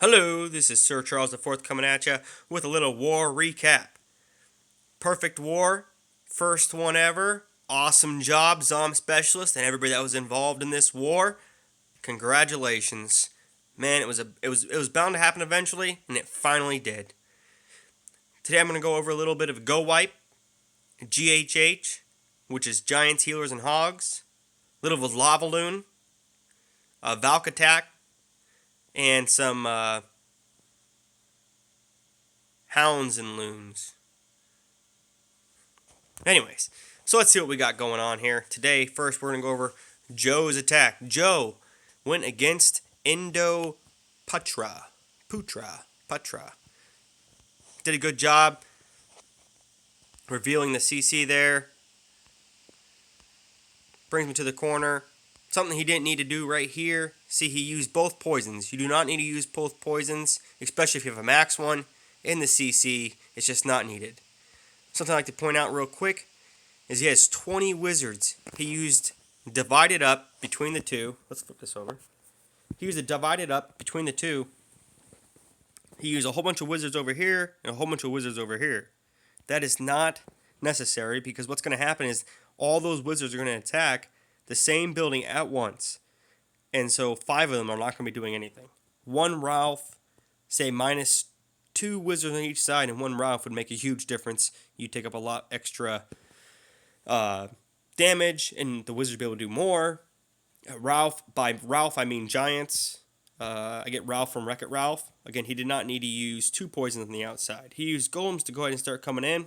Hello, this is Sir Charles IV coming at you with a little war recap. Perfect war, first one ever. Awesome job, Zom Specialist, and everybody that was involved in this war. Congratulations, man! It was bound to happen eventually, and it finally did. Today I'm going to go over a little bit of Go Wipe, GHH, which is Giants, Healers, and Hogs. A little of Lavaloon, Valk Attack, and some Hounds and Loons. Anyways, so let's see what we got going on here. Today, first we're going to go over Joe's attack. Joe went against Putra. Did a good job revealing the CC there. Brings me to the corner. Something he didn't need to do right here. See, he used both poisons. You do not need to use both poisons, especially if you have a max one in the CC. It's just not needed. Something I like to point out real quick is he has 20 wizards. He used divided up between the two. Let's flip this over. He used it divided up between the two. He used a whole bunch of wizards over here and a whole bunch of wizards over here. That is not necessary because what's going to happen is all those wizards are going to attack the same building at once. And so 5 of them are not going to be doing anything. One Ralph, say minus 2 wizards on each side, and one Ralph would make a huge difference. You take up a lot extra damage, and the wizards be able to do more. By Ralph I mean Giants. I get Ralph from Wreck-It Ralph. Again, he did not need to use 2 poisons on the outside. He used golems to go ahead and start coming in.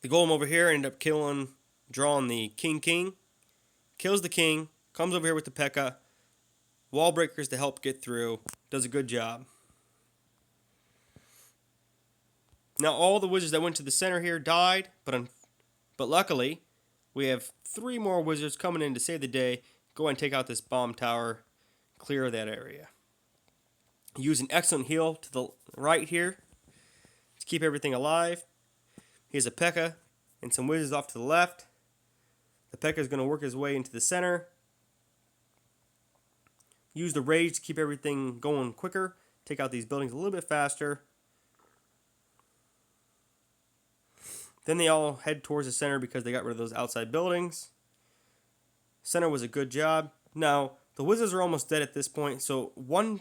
The golem over here ended up drawing the king. Kills the king, comes over here with the P.E.K.K.A. Wall breakers to help get through. Does a good job. Now all the wizards that went to the center here died, but luckily we have 3 more wizards coming in to save the day. Go and take out this bomb tower, clear that area. Use an excellent heal to the right here to keep everything alive. Here's a P.E.K.K.A. and some wizards off to the left. The P.E.K.K.A. is going to work his way into the center. Use the rage to keep everything going quicker. Take out these buildings a little bit faster. Then they all head towards the center because they got rid of those outside buildings. Center was a good job. Now, the wizards are almost dead at this point, so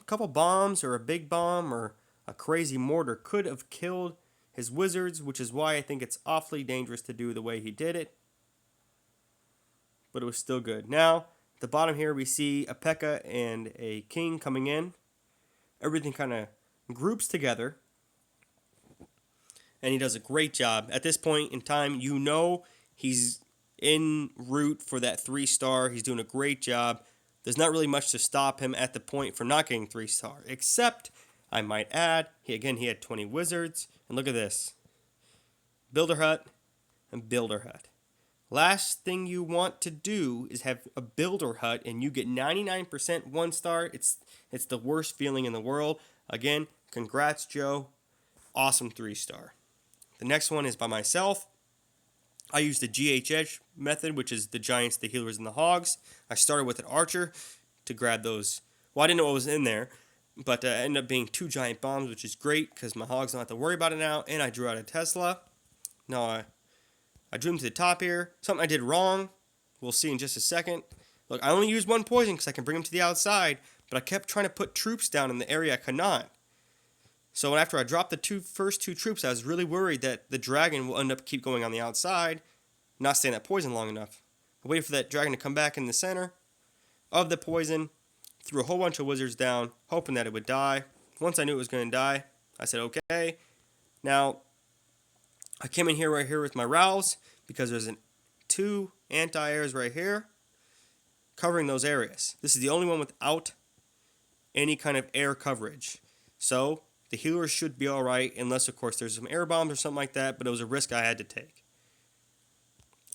couple bombs or a big bomb or a crazy mortar could have killed his wizards, which is why I think it's awfully dangerous to do the way he did it. But it was still good. Now, at the bottom here, we see a P.E.K.K.A. and a king coming in. Everything kind of groups together. And he does a great job. At this point in time, you know he's en route for that 3-star. He's doing a great job. There's not really much to stop him at the point for not getting 3-star. Except, I might add, he had 20 wizards. And look at this. Builder Hut and Builder Hut. Last thing you want to do is have a Builder Hut and you get 99% 1-star. It's the worst feeling in the world. Again, congrats, Joe. Awesome 3-star. The next one is by myself. I used the GHH method, which is the Giants, the Healers, and the Hogs. I started with an Archer to grab those. Well, I didn't know what was in there, but it ended up being 2 giant bombs, which is great because my Hogs don't have to worry about it now. And I drew out a Tesla. Now, I drew him to the top here. Something I did wrong. We'll see in just a second. Look, I only used 1 poison because I can bring him to the outside, but I kept trying to put troops down in the area I could not. So after I dropped the first two troops, I was really worried that the dragon will end up keep going on the outside, not staying at poison long enough. I waited for that dragon to come back in the center of the poison, threw a whole bunch of wizards down, hoping that it would die. Once I knew it was going to die, I said, okay. Now, I came in here right here with my Rouse because there's 2 anti-airs right here covering those areas. This is the only one without any kind of air coverage. So, the healers should be alright, unless, of course, there's some air bombs or something like that, but it was a risk I had to take.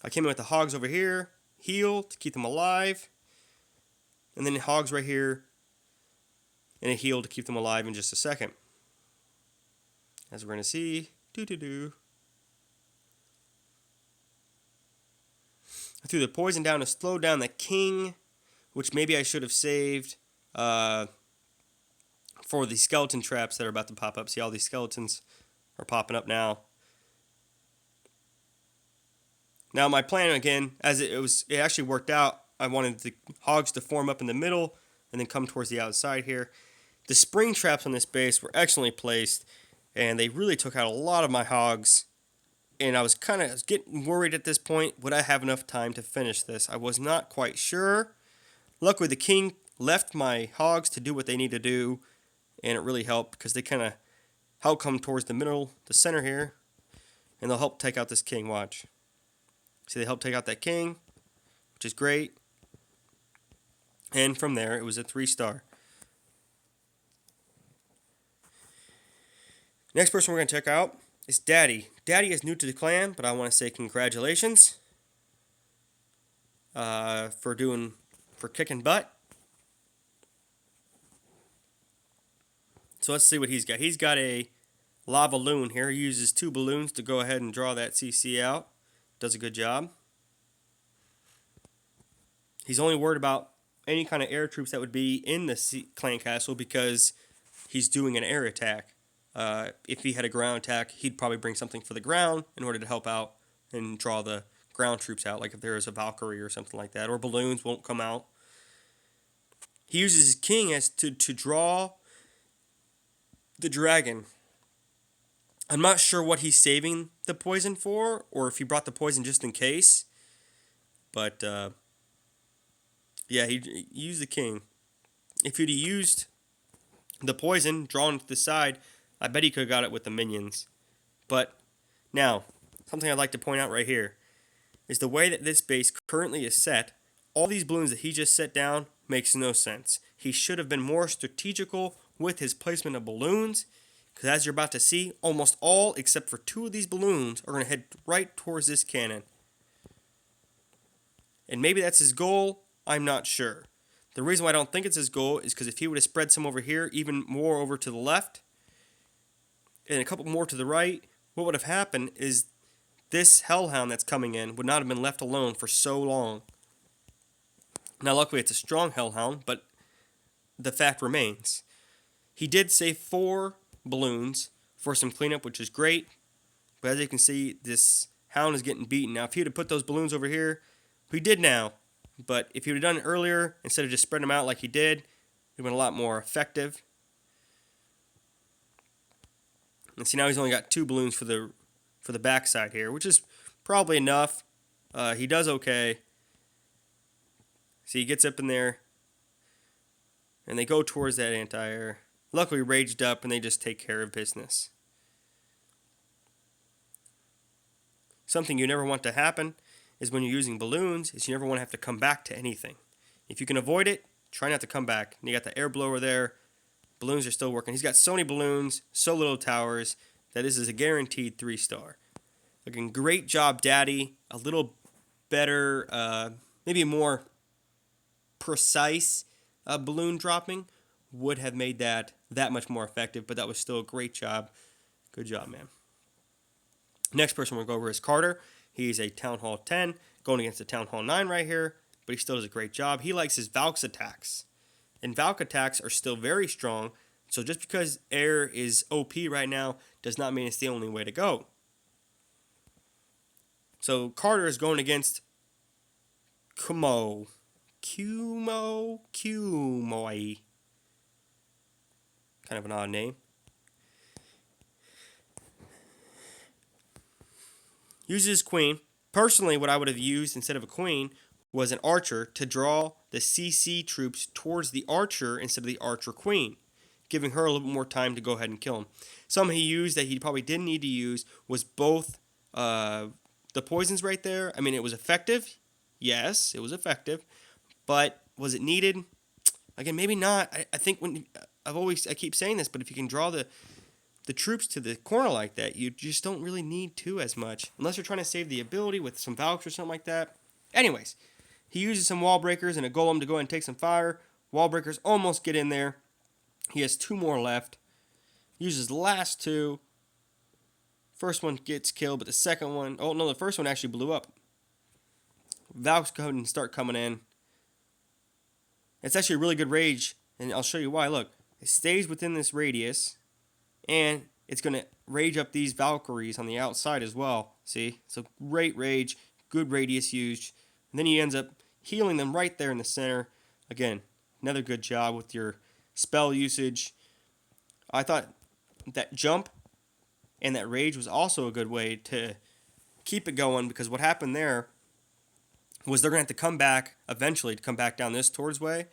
I came in with the Hogs over here, heal to keep them alive, and then the Hogs right here, and a heal to keep them alive in just a second. As we're going to see, I threw the poison down to slow down the king, which maybe I should have saved for the skeleton traps that are about to pop up. See, all these skeletons are popping up now. Now my plan again, as it actually worked out. I wanted the hogs to form up in the middle and then come towards the outside here. The spring traps on this base were excellently placed, and they really took out a lot of my hogs. And I was getting worried at this point. Would I have enough time to finish this? I was not quite sure. Luckily, the king left my hogs to do what they need to do, and it really helped because they kind of help come towards the middle, the center here, and they'll help take out this king. Watch. See, they help take out that king, which is great. And from there, it was a 3-star. Next person we're going to check out is Daddy. Daddy is new to the clan, but I want to say congratulations for kicking butt. So let's see what he's got. He's got a lava loon here. He uses 2 balloons to go ahead and draw that CC out. Does a good job. He's only worried about any kind of air troops that would be in the clan castle because he's doing an air attack. If he had a ground attack, he'd probably bring something for the ground in order to help out and draw the ground troops out, like if there is a Valkyrie or something like that, or balloons won't come out. He uses his king as to draw the dragon. I'm not sure what he's saving the poison for, or if he brought the poison just in case. But, yeah, he used the king. If he'd used the poison drawn to the side, I bet he could have got it with the minions. But, now, something I'd like to point out right here is the way that this base currently is set. All these balloons that he just set down makes no sense. He should have been more strategical with his placement of balloons, because as you're about to see, almost all except for 2 of these balloons are going to head right towards this cannon. And maybe that's his goal, I'm not sure. The reason why I don't think it's his goal is because if he would have spread some over here, even more over to the left, and a couple more to the right, what would have happened is this hellhound that's coming in would not have been left alone for so long. Now luckily it's a strong hellhound, but the fact remains. He did save 4 balloons for some cleanup, which is great. But as you can see, this hound is getting beaten. Now if he would have put those balloons over here, he did now. But if he would have done it earlier, instead of just spreading them out like he did, it would have been a lot more effective. And see, now he's only got 2 balloons for the backside here, which is probably enough. He does okay. See, he gets up in there, and they go towards that anti-air. Luckily, raged up, and they just take care of business. Something you never want to happen is when you're using balloons, is you never want to have to come back to anything. If you can avoid it, try not to come back. And you got the air blower there. Balloons are still working. He's got so many balloons, so little towers, that this is a guaranteed 3-star. Looking great job, Daddy. A little better, maybe more precise balloon dropping would have made that much more effective, but that was still a great job. Good job, man. Next person we'll go over is Carter. He's a Town Hall 10, going against the Town Hall 9 right here, but he still does a great job. He likes his Valk's attacks. And Valk attacks are still very strong, so just because air is OP right now does not mean it's the only way to go. So Carter is going against Kumoi. Kind of an odd name. Uses queen. Personally, what I would have used instead of a queen was an archer to draw the CC troops towards the archer instead of the archer queen, giving her a little bit more time to go ahead and kill him. Something he used that he probably didn't need to use was both the poisons right there. I mean, it was effective. Yes, it was effective. But was it needed? Again, maybe not. I think I keep saying this, but if you can draw the troops to the corner like that, you just don't really need to as much. Unless you're trying to save the ability with some Valks or something like that. Anyways, he uses some wall breakers and a golem to go ahead and take some fire. Wall breakers almost get in there. He has 2 more left. Uses the last 2. First one gets killed, but the second one... Oh, no, the first one actually blew up. Valks go ahead and start coming in. It's actually a really good rage, and I'll show you why. Look, It stays within this radius, and it's going to rage up these Valkyries on the outside as well. See? So great rage, good radius used. And then he ends up healing them right there in the center. Again, another good job with your spell usage. I thought that jump and that rage was also a good way to keep it going, because what happened there was they're going to have to come back eventually to come back down this towards way.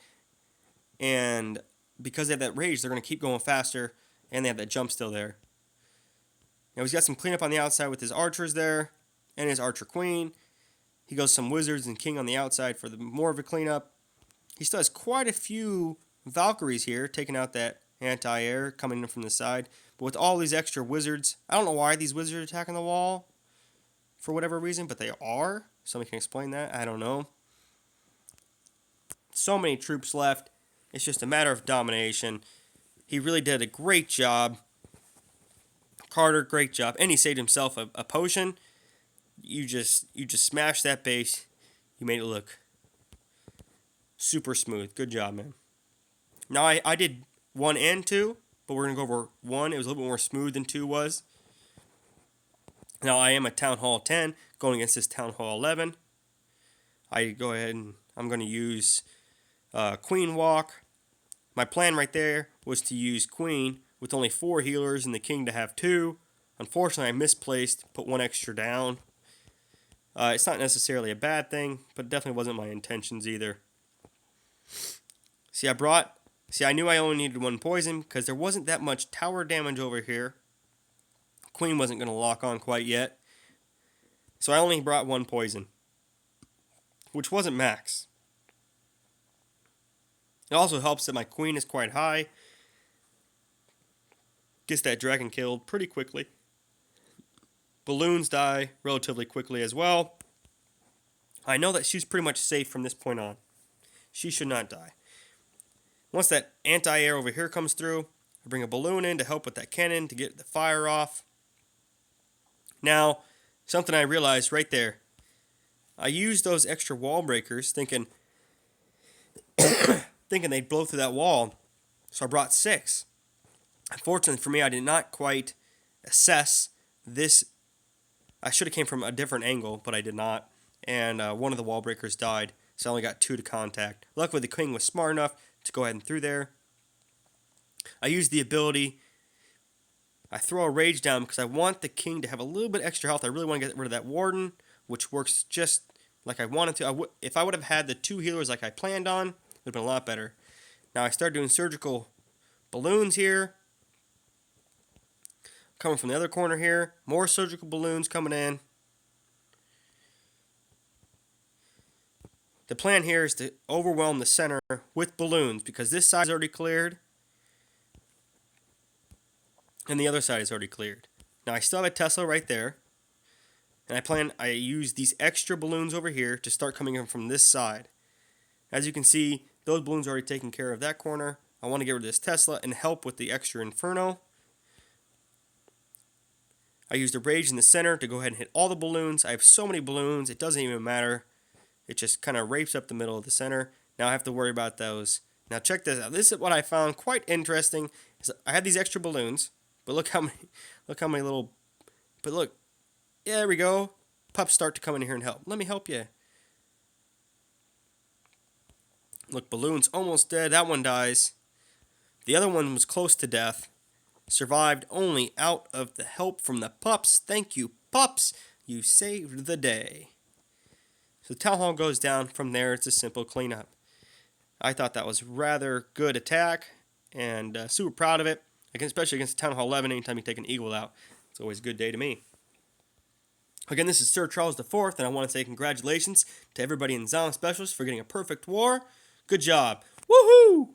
And because they have that rage, they're going to keep going faster, and they have that jump still there. Now he's got some cleanup on the outside with his archers there and his archer queen. He goes some wizards and king on the outside for the more of a cleanup. He still has quite a few Valkyries here, taking out that anti-air coming in from the side. But with all these extra wizards, I don't know why these wizards are attacking the wall for whatever reason, but they are. Somebody can explain that. I don't know. So many troops left. It's just a matter of domination. He really did a great job. Carter, great job. And he saved himself a potion. You just smashed that base. You made it look super smooth. Good job, man. Now, I did 1 and 2, but we're going to go over 1. It was a little bit more smooth than 2 was. Now, I am a Town Hall 10 going against this Town Hall 11. I go ahead and I'm going to use Queen Walk. My plan right there was to use Queen with only 4 healers and the King to have 2. Unfortunately, I misplaced, put 1 extra down. It's not necessarily a bad thing, but it definitely wasn't my intentions either. See, I knew I only needed 1 poison because there wasn't that much tower damage over here. Queen wasn't going to lock on quite yet. So I only brought 1 poison, which wasn't max. It also helps that my queen is quite high. Gets that dragon killed pretty quickly. Balloons die relatively quickly as well. I know that she's pretty much safe from this point on. She should not die. Once that anti-air over here comes through, I bring a balloon in to help with that cannon to get the fire off. Now, something I realized right there. I used those extra wall breakers thinking they'd blow through that wall. So I brought 6. Unfortunately for me, I did not quite assess this. I should have came from a different angle, but I did not. And one of the wall breakers died, so I only got 2 to contact. Luckily, the king was smart enough to go ahead and through there. I used the ability. I throw a rage down because I want the king to have a little bit extra health. I really want to get rid of that warden, which works just like I wanted to. If I would have had the 2 healers like I planned on, it would have been a lot better. Now I start doing surgical balloons here. Coming from the other corner here. More surgical balloons coming in. The plan here is to overwhelm the center with balloons because this side is already cleared. And the other side is already cleared. Now I still have a Tesla right there. And I use these extra balloons over here to start coming in from this side. As you can see, those balloons are already taking care of that corner. I want to get rid of this Tesla and help with the extra Inferno. I used a rage in the center to go ahead and hit all the balloons. I have so many balloons, it doesn't even matter. It just kind of rapes up the middle of the center. Now I have to worry about those. Now check this out. This is what I found quite interesting. Is I have these extra balloons, but look how many little. But look, yeah, there we go. Pups start to come in here and help. Let me help you. Look, balloon's almost dead. That one dies. The other one was close to death. Survived only out of the help from the pups. Thank you, pups. You saved the day. So Town Hall goes down. From there, it's a simple cleanup. I thought that was rather good attack, and super proud of it. Especially against Town Hall 11, anytime you take an eagle out, it's always a good day to me. Again, this is Sir Charles IV, and I want to say congratulations to everybody in Zom Specialist for getting a perfect war. Good job. Woohoo!